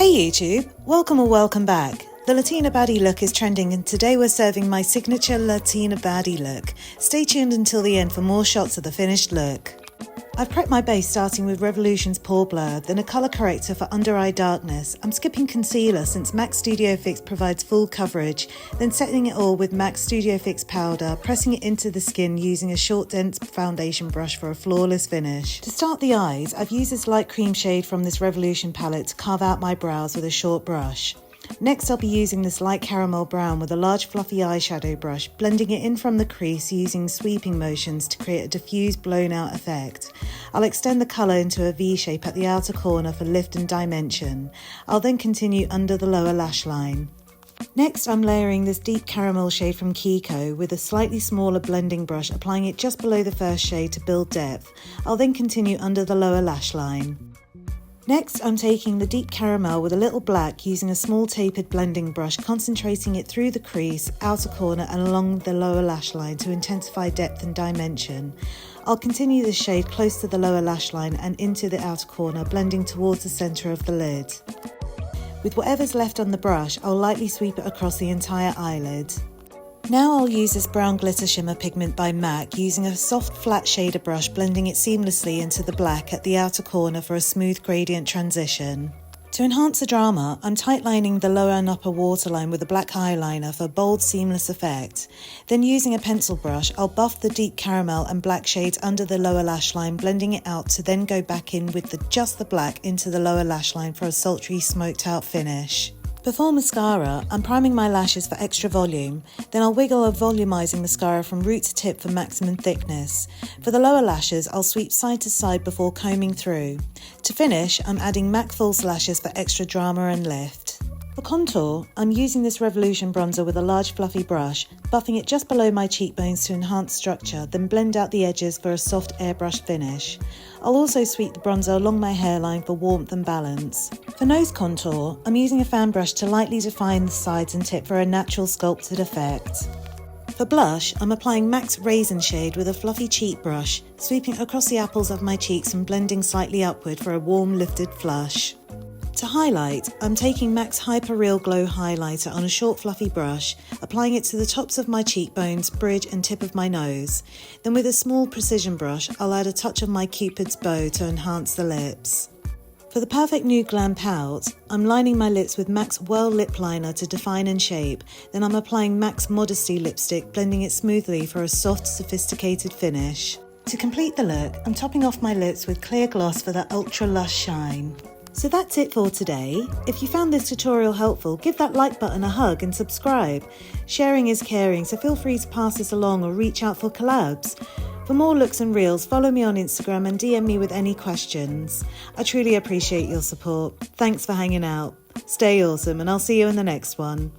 Hey YouTube, welcome or welcome back. The Latina Baddie look is trending and today we're serving my signature Latina Baddie look. Stay tuned until the end for more shots of the finished look. I've prepped my base starting with Revolution's Pore Blur, then a colour corrector for under eye darkness. I'm skipping concealer since MAC Studio Fix provides full coverage, then setting it all with MAC Studio Fix powder, pressing it into the skin using a short dense foundation brush for a flawless finish. To start the eyes, I've used this light cream shade from this Revolution palette to carve out my brows with a short brush. Next I'll be using this light caramel brown with a large fluffy eyeshadow brush, blending it in from the crease using sweeping motions to create a diffused blown out effect. I'll extend the colour into a V shape at the outer corner for lift and dimension. I'll then continue under the lower lash line. Next I'm layering this deep caramel shade from Kiko with a slightly smaller blending brush, applying it just below the first shade to build depth. I'll then continue under the lower lash line. Next, I'm taking the deep caramel with a little black using a small tapered blending brush, concentrating it through the crease, outer corner and along the lower lash line to intensify depth and dimension. I'll continue this shade close to the lower lash line and into the outer corner, blending towards the centre of the lid. With whatever's left on the brush, I'll lightly sweep it across the entire eyelid. Now I'll use this brown glitter shimmer pigment by MAC using a soft flat shader brush, blending it seamlessly into the black at the outer corner for a smooth gradient transition. To enhance the drama, I'm tightlining the lower and upper waterline with a black eyeliner for a bold seamless effect. Then using a pencil brush, I'll buff the deep caramel and black shades under the lower lash line, blending it out to then go back in with just the black into the lower lash line for a sultry smoked out finish. Before mascara, I'm priming my lashes for extra volume, then I'll wiggle a volumizing mascara from root to tip for maximum thickness. For the lower lashes, I'll sweep side to side before combing through. To finish, I'm adding MAC false lashes for extra drama and lift. For contour, I'm using this Revolution bronzer with a large fluffy brush, buffing it just below my cheekbones to enhance structure, then blend out the edges for a soft airbrush finish. I'll also sweep the bronzer along my hairline for warmth and balance. For nose contour, I'm using a fan brush to lightly define the sides and tip for a natural sculpted effect. For blush, I'm applying MAC's Raisin shade with a fluffy cheek brush, sweeping across the apples of my cheeks and blending slightly upward for a warm lifted flush. To highlight, I'm taking MAC's Hyper Real Glow highlighter on a short fluffy brush, applying it to the tops of my cheekbones, bridge and tip of my nose. Then with a small precision brush, I'll add a touch of my Cupid's bow to enhance the lips. For the perfect nude glam pout, I'm lining my lips with MAC's Whirl Lip Liner to define and shape, then I'm applying MAC's Modesty Lipstick, blending it smoothly for a soft, sophisticated finish. To complete the look, I'm topping off my lips with clear gloss for that ultra lush shine. So that's it for today. If you found this tutorial helpful, give that like button a hug and subscribe. Sharing is caring, so feel free to pass this along or reach out for collabs. For more looks and reels, follow me on Instagram and DM me with any questions. I truly appreciate your support. Thanks for hanging out. Stay awesome and I'll see you in the next one.